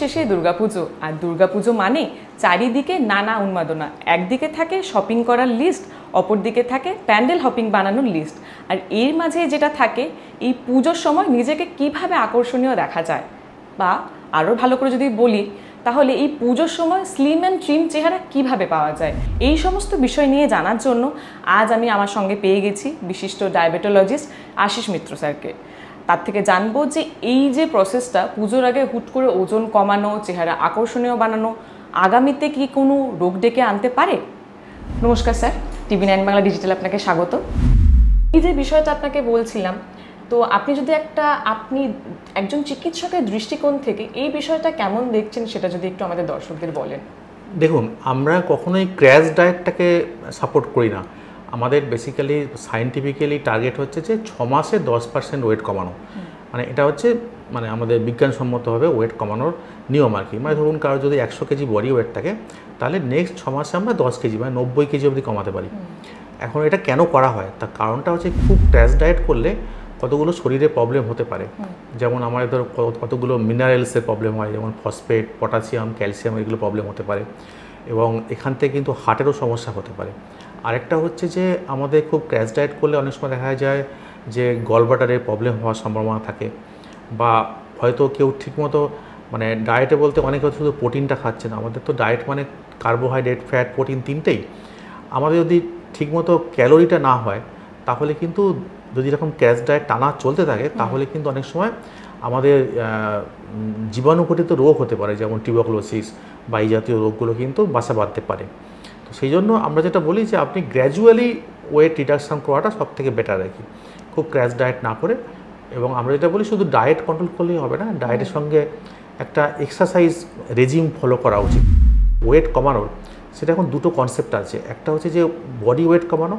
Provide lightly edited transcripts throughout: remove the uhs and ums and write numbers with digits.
শেষে দুর্গাপুজো, আর দুর্গাপুজো মানে চারিদিকে নানা উন্মাদনা। একদিকে থাকে শপিং করার লিস্ট, অপরদিকে থাকে প্যান্ডেল হপিং বানানোর লিস্ট। আর এর মাঝে যেটা থাকে, এই পুজোর সময় নিজেকে কিভাবে আকর্ষণীয় দেখা যায়, বা আরও ভালো করে যদি বলি তাহলে এই পুজোর সময় স্লিম অ্যান্ড ট্রিম চেহারা কিভাবে পাওয়া যায়, এই সমস্ত বিষয় নিয়ে জানার জন্য আজ আমি আমার সঙ্গে পেয়ে গেছি বিশিষ্ট ডায়াবেটোলজিস্ট আশিস মিত্র স্যারকে। তার থেকে জানবো যে এই যে প্রসেসটা পুজোর আগে হুট করে ওজন কমানো, চেহারা আকর্ষণীয় বানানো, আগামীতে কি কোনো রোগ ডেকে আনতে পারে। নমস্কার স্যার, TV9 বাংলা ডিজিটাল আপনাকে স্বাগত। এই যে বিষয়টা আপনাকে বলছিলাম, তো আপনি যদি আপনি একজন চিকিৎসকের দৃষ্টিকোণ থেকে এই বিষয়টা কেমন দেখছেন সেটা যদি একটু আমাদের দর্শকদের বলেন। দেখুন, আমরা কখনোই ক্র্যাশ ডায়েটটাকে সাপোর্ট করি না। আমাদের বেসিক্যালি সায়েন্টিফিক্যালি টার্গেট হচ্ছে যে 6 মাসে 10% ওয়েট কমানো। মানে এটা হচ্ছে মানে আমাদের বিজ্ঞানসম্মতভাবে ওয়েট কমানোর নিয়ম আর কি। মানে ধরুন কারো যদি 100 কেজি বডি ওয়েট থাকে, তাহলে নেক্সট 6 মাসে আমরা 10 কেজি মানে 90 কেজি অবধি কমাতে পারি। এখন এটা কেন করা হয়, তার কারণটা হচ্ছে খুব ক্র্যাশ ডায়েট করলে কতগুলো শরীরে প্রবলেম হতে পারে। যেমন আমাদের কতগুলো মিনারেলসের প্রবলেম হয়, যেমন ফসফেট, পটাশিয়াম, ক্যালসিয়াম, এগুলো প্রবলেম হতে পারে। এবং এখান থেকে কিন্তু হার্টেরও সমস্যা হতে পারে। আরেকটা হচ্ছে যে আমাদের খুব ক্র্যাশ ডায়েট করলে অনেক সময় দেখা যায় যে গলব্লাডারের প্রবলেম হওয়ার সম্ভাবনা থাকে, বা হয়তো কেউ ঠিকমতো মানে ডায়েটে বলতে অনেকে শুধু প্রোটিনটা খাচ্ছে না। আমাদের তো ডায়েট মানে কার্বোহাইড্রেট, ফ্যাট, প্রোটিন তিনটেই। আমাদের যদি ঠিকমতো ক্যালোরিটা না হয়, তাহলে কিন্তু যদি এরকম ক্র্যাশ ডায়েট টানা চলতে থাকে, তাহলে কিন্তু অনেক সময় আমাদের জীবাণুঘটিত রোগ হতে পারে, যেমন টিউবারকুলোসিস বা এই জাতীয় রোগগুলো কিন্তু বাসা বাঁধতে পারে। তো সেই জন্য আমরা যেটা বলি যে আপনি গ্র্যাজুয়ালি ওয়েট রিডাকশান করাটা সব থেকে বেটার আর কি, খুব ক্র্যাশ ডায়েট না করে। এবং আমরা যেটা বলি শুধু ডায়েট কন্ট্রোল করলেই হবে না, ডায়েটের সঙ্গে একটা এক্সারসাইজ রেজিম ফলো করা উচিত। ওয়েট কমানোর সেটা এখন দুটো কনসেপ্ট আছে, একটা হচ্ছে যে বডি ওয়েট কমানো,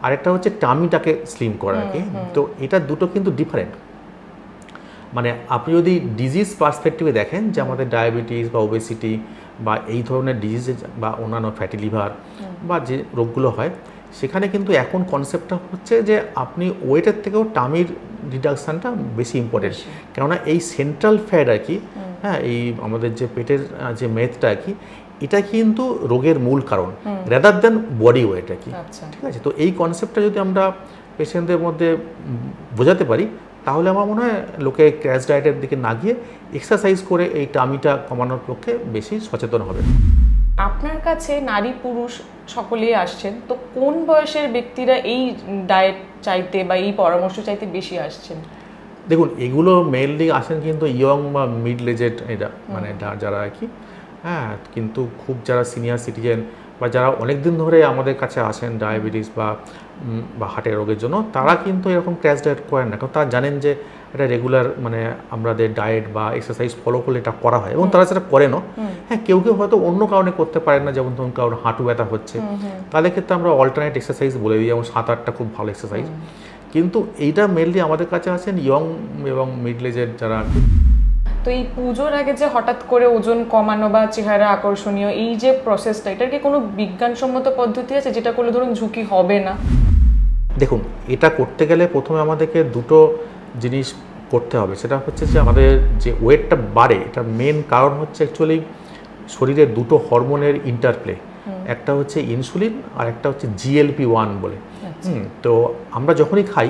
আরেকটা হচ্ছে টামিটাকে স্লিম করা আর কি। তো এটা দুটো কিন্তু ডিফারেন্ট। মানে আপনি যদি ডিজিজ পার্সপেক্টিভে দেখেন যে আমাদের ডায়াবেটিস বা ওবেসিটি বা এই ধরনের ডিজিজে বা অন্যান্য ফ্যাটি লিভার বা যে রোগগুলো হয়, সেখানে কিন্তু এখন কনসেপ্টটা হচ্ছে যে আপনি ওয়েটের থেকেও টামির রিডাকশানটা বেশি ইম্পর্টেন্ট। কেননা এই সেন্ট্রাল ফ্যাট আর কি, হ্যাঁ, এই আমাদের যে পেটের যে মেদটা আর কি, এটা কিন্তু রোগের মূল কারণ রেদার দেন বডি ওয়েট আর কি। ঠিক আছে, তো এই কনসেপ্টটা যদি আমরা পেশেন্টদের মধ্যে বোঝাতে পারি, তাহলে আমার মনে হয় লোকে ক্র্যাশ ডায়েটের দিকে না গিয়ে এক্সারসাইজ করে এই টামিটা কমানোর পক্ষে বেশি সচেতন হবে। আপনার কাছে নারী পুরুষ সকলেই আসছেন, তো কোন বয়সের ব্যক্তিরা এই ডায়েট চাইতে বা এই পরামর্শ চাইতে বেশি আসছেন? দেখুন, এগুলো মেইনলি আসেন কিন্তু ইয়ং বা মিডল এজেড এরা, মানে যারা আর কি, হ্যাঁ, কিন্তু খুব যারা সিনিয়র সিটিজেন বা যারা অনেক দিন ধরে আমাদের কাছে আসেন ডায়াবেটিস বা হার্টের রোগের জন্য, তারা কিন্তু এরকম ক্র্যাশ ডায়েট করেন না, কারণ তারা জানেন যে এটা রেগুলার মানে আমাদের ডায়েট বা এক্সারসাইজ ফলো করলে এটা করা হয় এবং তারা সেটা করেনও। হ্যাঁ, কেউ কেউ হয়তো অন্য কারণে করতে পারেন না, যেমন ধরুন কারোর হাঁটু ব্যথা হচ্ছে, তাদের ক্ষেত্রে আমরা অল্টারনেট এক্সারসাইজ বলে দিই, যেমন সাঁতারটা খুব ভালো এক্সারসাইজ। কিন্তু এইটা মেনলি আমাদের কাছে আছেন ইয়ং এবং মিডল এজের যারা। তো এই পুজোর আগে যে হঠাৎ করে ওজন কমানো বা চেহারা আকর্ষণীয় এই যে প্রসেসটা, এটার কি কোনো বিজ্ঞানসম্মত পদ্ধতি আছে যেটা করলে ধরুন ঝুঁকি হবে না? দেখুন, এটা করতে গেলে প্রথমে আমাদেরকে দুটো জিনিস করতে হবে। সেটা হচ্ছে যে আমাদের যে ওয়েটটা বাড়ে, এটার মেন কারণ হচ্ছে অ্যাকচুয়ালি শরীরের দুটো হরমোনের ইন্টারপ্লে। একটা হচ্ছে ইনসুলিন আর একটা হচ্ছে GLP-1 বলে। তো আমরা যখনই খাই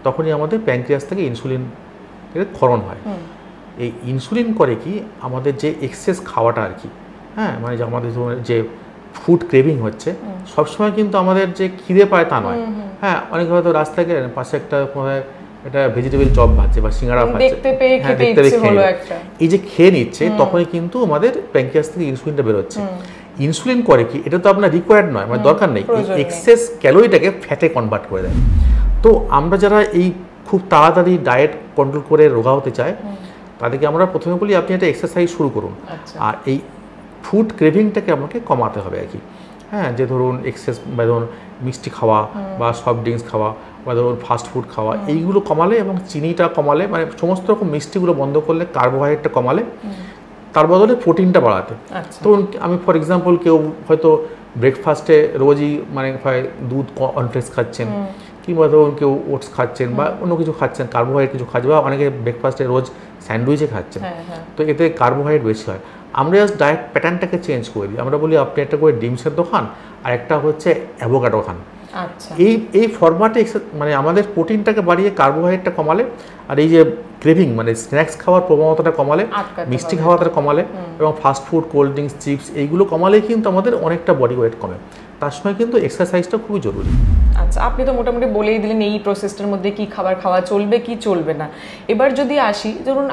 তখনই আমাদের প্যানক্রিয়াস থেকে ইনসুলিন ক্ষরণ হয়। এই ইনসুলিন করে কি আমাদের যে এক্সেস খাওয়াটা আর কি, হ্যাঁ, মানে যে আমাদের যে ফুড ক্রেভিং হচ্ছে, সবসময় কিন্তু আমাদের যে খিদে পায় তা নয়। হ্যাঁ, অনেক হয়তো রাস্তায় গেলেন পাশে একটা এটা ভেজিটেবল চপ ভাজছে বা সিঙ্গারা ভাজছে, হ্যাঁ, দেখতে এই যে খেয়ে নিচ্ছে, তখনই কিন্তু আমাদের প্যানক্রিয়াস থেকে ইনসুলিনটা বেরোচ্ছে। ইনসুলিন করে কি, এটা তো আপনার রিকোয়ার্ড নয়, মানে দরকার নেই, এক্সেস ক্যালোরিটাকে ফ্যাটে কনভার্ট করে দেয়। তো আমরা যারা এই খুব তাড়াতাড়ি ডায়েট কন্ট্রোল করে রোগা হতে চায়, তাদেরকে আমরা প্রথমে বলি আপনি একটা এক্সারসাইজ শুরু করুন, আর এই ফুড ক্রেভিংটাকে আমাকে কমাতে হবে আর কি। হ্যাঁ, যে ধরুন এক্সেস বা ধরুন মিষ্টি খাওয়া বা সফট ড্রিঙ্কস খাওয়া বা ধরুন ফাস্ট ফুড খাওয়া, এইগুলো কমালে এবং চিনিটা কমালে, মানে সমস্ত রকম মিষ্টিগুলো বন্ধ করলে, কার্বোহাইড্রেটটা কমালে, তার বদলে প্রোটিনটা বাড়াতে। তো আমি ফর এক্সাম্পল কেউ হয়তো ব্রেকফাস্টে রোজই মানে হয় দুধ কর্নফ্লেক্স খাচ্ছেন, কিংবা ধরুন কেউ ওটস খাচ্ছেন বা অন্য কিছু খাচ্ছেন, কার্বোহাইড্রেট কিছু খাচ্ছে, বা অনেকে ব্রেকফাস্টে রোজ স্যান্ডউইচে খাচ্ছেন, তো এতে কার্বোহাইড্রেট বেশি হয়। আমরা জাস্ট ডায়েট প্যাটার্নটাকে চেঞ্জ করে দিই, আমরা বলি আপনি একটা করে ডিম সেদ্ধ খান আর একটা হচ্ছে অ্যাভোকাডো খান। আচ্ছা, এই ফরম্যাটে মানে আমাদের প্রোটিনটাকে বাড়িয়ে কার্বোহাইড্রেটটা কমালে আর এই যে ক্রেভিং মানে স্ন্যাক্স খাওয়ার প্রবণতাটা কমালে, মিষ্টি খাওয়াটা কমালে এবং fast food, cold drinks, chips এইগুলো কমালেই কিন্তু আমাদের অনেকটা বডি ওয়েট কমে। তার সময় কিন্তু এক্সারসাইজটা খুবই জরুরি। আচ্ছা, আপনি তো মোটামুটি বলেই দিলেন এই প্রসেসটার মধ্যে কি খাবার খাওয়া চলবে কি চলবে না। এবার যদি আসি, ধরুন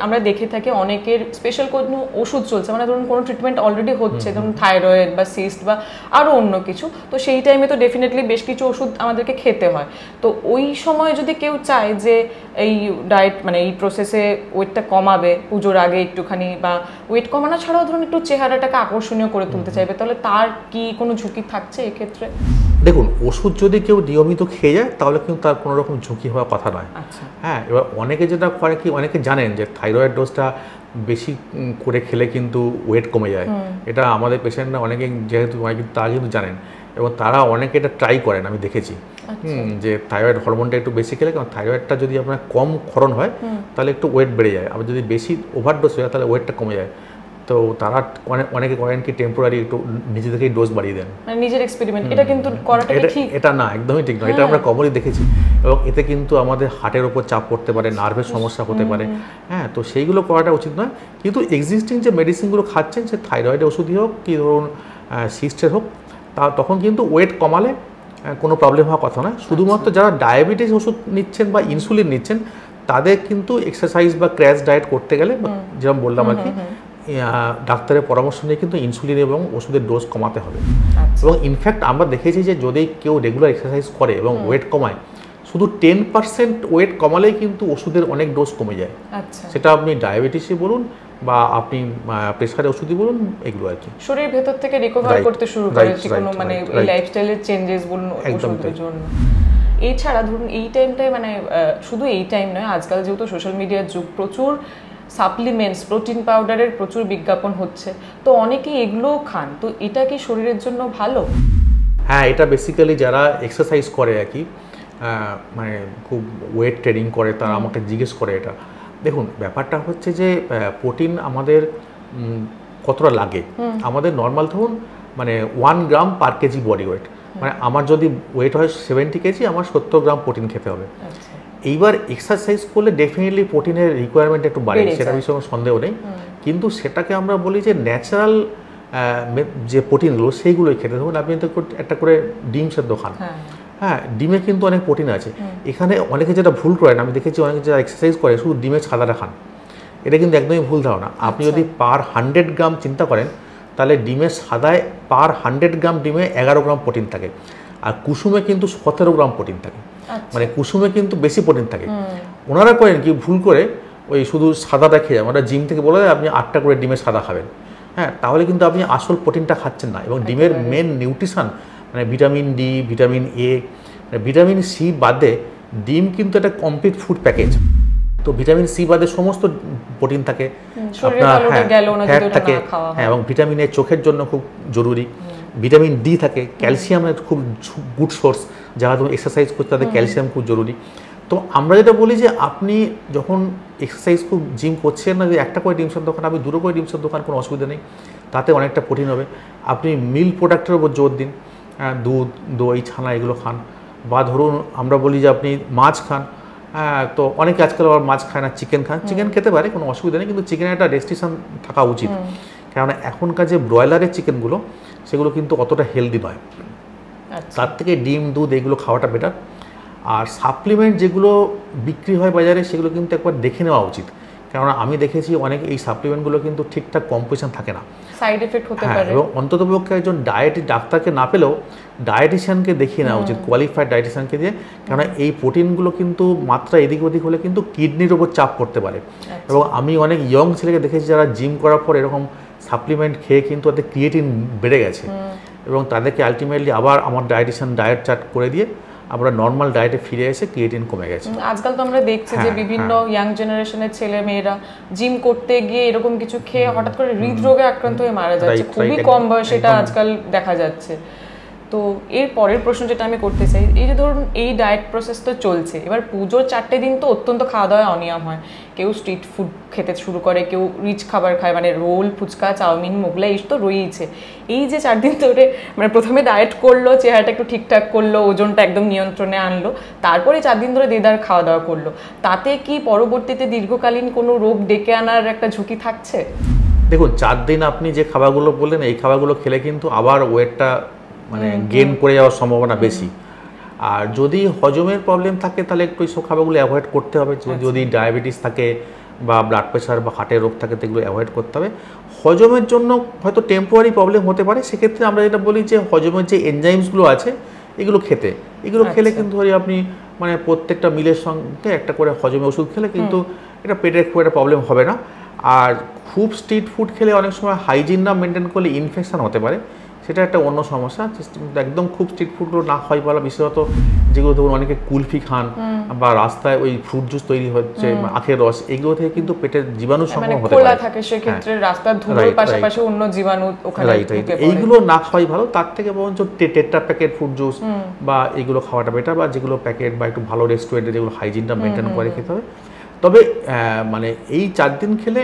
আমরা দেখে থাকি অনেকের স্পেশাল কোনো ওষুধ চলছে, মানে ধরুন কোনো ট্রিটমেন্ট অলরেডি হচ্ছে, ধরুন থাইরয়েড বা সিস্ট বা আরও অন্য কিছু, তো সেই টাইমে তো ডেফিনেটলি বেশ কিছু ওষুধ আমাদেরকে খেতে হয়। তো ওই সময় যদি কেউ চায় যে এই ডায়েট মানে এই প্রসেসে ওয়েটটা কমাবে পুজোর আগে একটুখানি, বা ওয়েট কমানো ছাড়াও ধরুন একটু চেহারাটাকে আকর্ষণীয় করে তুলতে চাইবে, তাহলে তার কি কোনো ঝুঁকি থাকছে এক্ষেত্রে? দেখুন, ওষুধ যদি কেউ নিয়মিত খেয়ে যায় তাহলে কিন্তু তার কোনো রকম ঝুঁকি হওয়ার কথা নয়। হ্যাঁ, এবার অনেকে যেটা করে কি, অনেকে জানেন যে থাইরয়েড ডোজটা বেশি করে খেলে কিন্তু ওয়েট কমে যায়। এটা আমাদের পেশেন্টরা অনেকে যেহেতু তারা কিন্তু জানেন এবং তারা অনেকে এটা ট্রাই করেন, আমি দেখেছি যে থাইরয়েড হরমোনটা একটু বেশি খেলে, কারণ থাইরয়েডটা যদি আপনার কম ক্ষরণ হয় তাহলে একটু ওয়েট বেড়ে যায়, আবার যদি বেশি ওভারডোজ হয় তাহলে ওয়েটটা কমে যায়। তো তারা অনেকে করেন কি টেম্পোরারি একটু নিজে থেকেই ডোজ বাড়িয়ে দেন, মানে নিজের এক্সপেরিমেন্ট। এটা কিন্তু করাটা ঠিক এটা না, একদমই ঠিক নয়। এটা আমরা কমনলি দেখেছি এবং এতে কিন্তু আমাদের হার্টের ওপর চাপ পড়তে পারে, নার্ভের সমস্যা হতে পারে। হ্যাঁ, তো সেইগুলো করাটা উচিত নয়। কিন্তু এক্সিস্টিং যে মেডিসিনগুলো খাচ্ছেন, সে থাইরয়েডের ওষুধই হোক কি ধরুন সিস্টের হোক, তখন কিন্তু ওয়েট কমালে কোনো প্রবলেম হওয়ার কথা নয়। শুধুমাত্র যারা ডায়াবেটিস ওষুধ নিচ্ছেন বা ইনসুলিন নিচ্ছেন তাদের কিন্তু এক্সারসাইজ বা ক্র্যাশ ডায়েট করতে গেলে, যেরকম বললাম আর কি, ডাক্তারের পরামর্শ নিয়ে কিন্তু ইনসুলিন এবং ওষুধের ডোজ কমাতে হবে। এবং ইনফ্যাক্ট আমরা দেখেছি যে যদি কেউ রেগুলার এক্সারসাইজ করে এবং ওয়েট কমায়, শুধু 10% ওয়েট কমালেই কিন্তু ওষুধের অনেক ডোজ কমে যায়। সেটা আপনি ডায়াবেটিসে বলুন বা আপনি প্রেসারের ওষুধই বলুন, এগুলো আর কি শরীরের ভেতর থেকে রিকভার করতে শুরু করে, যে কোনো মানে লাইফস্টাইলের চেঞ্জেস বলুন ওষুধের জন্য। এছাড়া ধরুন এই টাইমটায় মানে শুধু এই টাইম নয়, আজকাল যেহেতু সোশ্যাল মিডিয়ার যুগ, প্রচুর সাপ্লিমেন্টস, প্রোটিন পাউডারের প্রচুর বিজ্ঞাপন হচ্ছে, তো অনেকেই এগুলোও খান। তো এটা কি শরীরের জন্য ভালো? হ্যাঁ, এটা বেসিক্যালি যারা এক্সারসাইজ করে আর কি, মানে খুব ওয়েট ট্রেনিং করে, তারা আমাকে জিজ্ঞেস করে এটা। দেখুন, ব্যাপারটা হচ্ছে যে প্রোটিন আমাদের কতটা লাগে। আমাদের নর্মাল ধরুন মানে 1 গ্রাম পার কেজি বডি ওয়েট, মানে আমার যদি ওয়েট হয় 70 কেজি, আমার 70 গ্রাম প্রোটিন খেতে হবে। এইবার এক্সারসাইজ করলে ডেফিনেটলি প্রোটিনের রিকোয়ারমেন্ট একটু বাড়ে, সেটা বিষয়ে কোনো সন্দেহ নেই। কিন্তু সেটাকে আমরা বলি যে ন্যাচারাল যে প্রোটিনগুলো সেইগুলোই খেতে। ধরুন আপনি তো একটা করে ডিম সেদ্ধ খান, হ্যাঁ, ডিমে কিন্তু অনেক প্রোটিন আছে। এখানে অনেকে যেটা ভুল করেন, আমি দেখেছি অনেকে যারা এক্সারসাইজ করে শুধু ডিমের ছাদাটা খান, এটা কিন্তু একদমই ভুল ধারণা। আপনি যদি পার 100 গ্রাম চিন্তা করেন তাহলে ডিমের সাদায় পার 100 গ্রাম ডিমে 11 গ্রাম প্রোটিন থাকে, আর কুসুমে কিন্তু 17 গ্রাম প্রোটিন থাকে। মানে কুসুমে কিন্তু বেশি প্রোটিন থাকে। ওনারা করেন কি ভুল করে ওই শুধু সাদাটা খেয়ে যান। ওরা জিম থেকে বলে দেয় আপনি 8টা করে ডিমের সাদা খাবেন, হ্যাঁ, তাহলে কিন্তু আপনি আসল প্রোটিনটা খাচ্ছেন না। এবং ডিমের মেন নিউট্রিশন মানে vitamin D, vitamin A, vitamin C বাদে ডিম কিন্তু একটা কমপ্লিট ফুড প্যাকেজ। তো ভিটামিন সি বাদে সমস্ত প্রোটিন থাকে, আপনার ফ্যাট থাকে, হ্যাঁ, এবং ভিটামিন এ চোখের জন্য খুব জরুরি। ভিটামিন ডি থাকে, ক্যালসিয়ামের খুব গুড সোর্স, যারা তুমি এক্সারসাইজ করছে তাদের ক্যালসিয়াম খুব জরুরি। তো আমরা যেটা বলি যে আপনি যখন এক্সারসাইজ খুব জিম করছেন না, যে একটা করে ডিম সেদ্ধ দোকান, আপনি 2টো করে ডিম সেদ্ধ দোকান, কোনো অসুবিধা নেই, তাতে অনেকটা প্রোটিন হবে। আপনি মিল্ক প্রোডাক্টের উপর জোর দিন, দুধ, দই, ছানা এগুলো খান। বা ধরুন আমরা বলি যে আপনি মাছ খান, তো অনেকে আজকাল আবার মাছ খায় না, চিকেন খান। চিকেন খেতে পারে, কোনো অসুবিধা নেই, কিন্তু চিকেনের একটা রেস্ট্রিকশন থাকা উচিত। কেননা এখনকার যে ব্রয়লারের চিকেনগুলো সেগুলো কিন্তু অতটা হেলদি নয়। তার থেকে ডিম, দুধ এগুলো খাওয়াটা বেটার। আর সাপ্লিমেন্ট যেগুলো বিক্রি হয় বাজারে সেগুলো কিন্তু একবার দেখে নেওয়া উচিত, কেননা আমি দেখেছি অনেক এই সাপ্লিমেন্টগুলো কিন্তু ঠিকঠাক কম্পোজিশন থাকে না, সাইড এফেক্ট হতে পারে। এবং অন্ততপক্ষে একজন ডাক্তারকে না পেলেও ডায়েটিশিয়ানকে দেখিয়ে নেওয়া উচিত, কোয়ালিফাইড ডায়েটিশিয়ানকে দিয়ে। কেননা এই প্রোটিনগুলো কিন্তু মাত্রা এদিক ওদিক হলে কিন্তু কিডনির ওপর চাপ পড়তে পারে। এবং আমি অনেক ইয়ং ছেলেকে দেখেছি যারা জিম করার পর এরকম সাপ্লিমেন্ট খেয়ে কিন্তু তাদের ক্রিয়েটিন বেড়ে গেছে, এবং তাদেরকে আলটিমেটলি আবার আমার ডায়েটিশিয়ান ডায়েট চার্ট করে দিয়ে আমরা নর্মাল ডায়েটে ফিরে এসে ক্রিয়েটিন কমে গেছে। আজকাল তো আমরা দেখছি যে বিভিন্ন ইয়াং জেনারেশনের ছেলে মেয়েরা জিম করতে গিয়ে এরকম কিছু খেয়ে হঠাৎ করে হৃদরোগে আক্রান্ত হয়ে মারা যাচ্ছে, খুবই কম বয়সে এটা আজকাল দেখা যাচ্ছে। তো এর পরের প্রশ্ন যেটা আমি করতে চাই, এই যে ধরুন এই ডায়েট প্রসেস তো চলছে, এবার পুজোর 4টে দিন তো অত্যন্ত খাওয়া দাওয়া অনিয়ম হয়, কেউ স্ট্রিট ফুড খেতে শুরু করে, কেউ রিচ খাবার খায়, মানে রোল, ফুচকা, চাউমিন, মোগলাই, এই তো রয়েইছে। এই যে 4 দিন ধরে মানে প্রথমে ডায়েট করলো, চেহারাটা একটু ঠিকঠাক করলো, ওজনটা একদম নিয়ন্ত্রণে আনলো, তারপরে 4 দিন ধরে দেদার খাওয়া দাওয়া করলো, তাতে কি পরবর্তীতে দীর্ঘকালীন কোনো রোগ ডেকে আনার একটা ঝুঁকি থাকছে? দেখুন, 4 দিন আপনি যে খাবারগুলো বললেন, এই খাবারগুলো খেলে কিন্তু আবার ওয়েটটা মানে গেইন করে যাওয়ার সম্ভাবনা বেশি। আর যদি হজমের প্রবলেম থাকে তাহলে একটু এইসব খাবারগুলো অ্যাভয়েড করতে হবে। যদি ডায়াবেটিস থাকে বা ব্লাড প্রেশার বা হার্টের রোগ থাকে, সেগুলো অ্যাভয়েড করতে হবে। হজমের জন্য হয়তো টেম্পোরারি প্রবলেম হতে পারে, সেক্ষেত্রে আমরা যেটা বলি যে হজমের যে এনজাইমসগুলো আছে এগুলো খেতে, এগুলো খেলে কিন্তু আপনি মানে প্রত্যেকটা মিলের সঙ্গে একটা করে হজমের ওষুধ খেলে কিন্তু এটা পেটের খুব একটা প্রবলেম হবে না। আর খুব স্ট্রিট ফুড খেলে অনেক সময় হাইজিন না মেনটেন করলে ইনফেকশন হতে পারে, সেটা একটা অন্য সমস্যা। একদম খুব স্ট্রিট ফুডগুলো না খাওয়াই ভালো, বিশেষত যেগুলো ধরুন অনেকে কুলফি খান বা রাস্তায় ওই ফ্রুট জুস তৈরি হচ্ছে, আখের রস, এগুলো থেকে কিন্তু পেটের জীবাণু সংক্রমণ হতে পারে, থাকে সেক্ষেত্রে রাস্তার ধুলোর পাশাপাশি অন্য জীবাণু ওখানে ঢুকে পড়ে। এইগুলো না খাওয়াই ভালো, তার থেকে বরঞ্চ টেট্রা প্যাকেট ফ্রুট জুস বা এগুলো খাওয়াটা বেটার, বা যেগুলো প্যাকেট বা একটু ভালো রেস্টুরেন্টে যেগুলো হাইজিনটা মেনটেন করে খেতে হবে। তবে মানে এই 4 দিন খেলে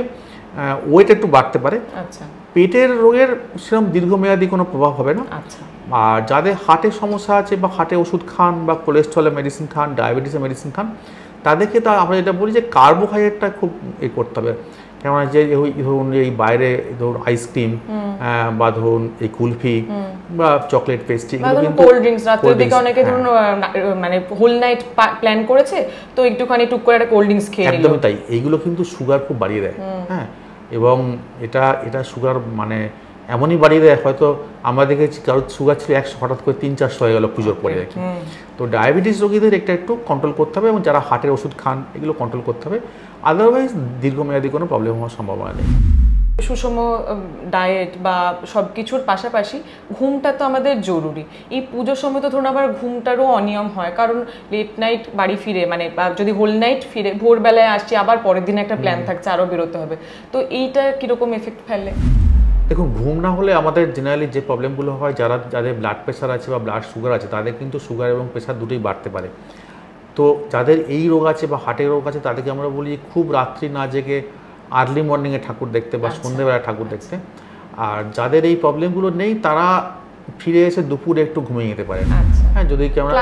ওয়েট একটু বাড়তে পারে। আচ্ছা, পেটের রোগের সেরকম দীর্ঘমেয়াদী কোনো প্রভাব হবে না। আচ্ছা, আর যাদের হার্টের সমস্যা আছে বা হার্টের ওষুধ খান বা কোলেস্ট্রলের মেডিসিন খান, ডায়াবেটিসের মেডিসিন খান, তাদেরকে তা আমরা যেটা বলি যে কার্বোহাইড্রেটটা খুব করতে হবে। কেননা যে ধরুন এই বাইরে ধরুন আইসক্রিম বা ধরুন এই কুলফি বা চকলেট পেস্ট্রি, এগুলো কিন্তু কোল্ড ড্রিঙ্কস, রাতের দিকে অনেকে ধরুন মানে হোল নাইট প্ল্যান করেছে তো একটুখানি টুক করে একটা কোল্ড ড্রিঙ্কস খেয়ে নিল, একদমই তাই। এইগুলো কিন্তু সুগার খুব বাড়িয়ে দেয়। হ্যাঁ, এবং এটা সুগার মানে এমনই বাড়িয়ে দেয়, হয়তো আমরা দেখেছি কারোর সুগার ছিল 100, হঠাৎ করে 300-400 হয়ে গেল পুজোর পরে দেখি। তো ডায়াবেটিস রোগীদের এটা একটু কন্ট্রোল করতে হবে, এবং যারা হার্টের ওষুধ খান এগুলো কন্ট্রোল করতে হবে। আদারওয়াইজ দীর্ঘমেয়াদী কোনো প্রবলেম হওয়ার সম্ভাবনা নেই। সুষম ডায়েট বা সব কিছুর পাশাপাশি ঘুমটা তো আমাদের জরুরি। এই পুজোর সময় তো ধরুন আবার ঘুমটারও অনিয়ম হয়, কারণ লেট নাইট বাড়ি ফিরে মানে যদি হোল নাইট ফিরে ভোরবেলায় আসছি, আবার পরের দিন একটা প্ল্যান থাকছে, আরও বেরোতে হবে, তো এইটা কীরকম এফেক্ট ফেলে? দেখুন, ঘুম না হলে আমাদের জেনারেলি যে প্রবলেমগুলো হয়, যাদের ব্লাড প্রেশার আছে বা ব্লাড সুগার আছে, তাদের কিন্তু সুগার এবং প্রেশার দুটোই বাড়তে পারে। তো যাদের এই রোগ আছে বা হার্টের রোগ আছে, তাদেরকে আমরা বলি খুব রাত্রি না জেগে আর্লি মর্নিংয়ে ঠাকুর দেখতে বা সন্ধ্যেবেলা ঠাকুর দেখতে। আর যাদের এই প্রবলেমগুলো নেই, তারা ফিরে এসে দুপুরে একটু ঘুমিয়ে যেতে পারে। হ্যাঁ, যদি আমরা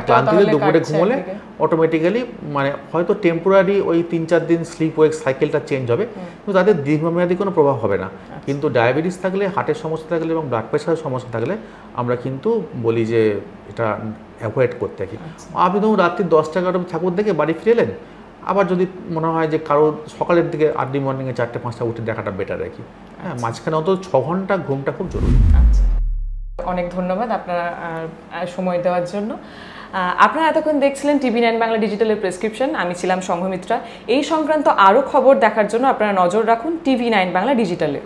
ক্লান্তিতে দুপুরে ঘুমোলে অটোমেটিক্যালি মানে হয়তো টেম্পোরারি ওই 3-4 দিন স্লিপ ওয়েক সাইকেলটা চেঞ্জ হবে, কিন্তু তাদের দীর্ঘমেয়াদী কোনো প্রভাব হবে না। কিন্তু ডায়াবেটিস থাকলে, হার্টের সমস্যা থাকলে এবং ব্লাড প্রেশারের সমস্যা থাকলে আমরা কিন্তু বলি যে এটা অ্যাভয়েড করতে থাকি। আপনি ধরুন রাত্রি 10টা-11টা ঠাকুর দেখে বাড়ি ফিরে এলেন, আবার যদি মনে হয় যে কারো সকালের দিকে আর্লি মর্নিংয়ে 4টে-5টা উঠে দেখাটা বেটার আর কি। হ্যাঁ, মাঝখানে অন্তত 6 ঘন্টা ঘুমটা খুব জরুরি। আচ্ছা, অনেক ধন্যবাদ আপনারা সময় দেওয়ার জন্য। আপনারা এতক্ষণ দেখছিলেন TV9 বাংলা ডিজিটালের প্রেসক্রিপশন। আমি ছিলাম সংঘমিত্রা। এই সংক্রান্ত আরও খবর দেখার জন্য আপনারা নজর রাখুন TV9 বাংলা ডিজিটালে।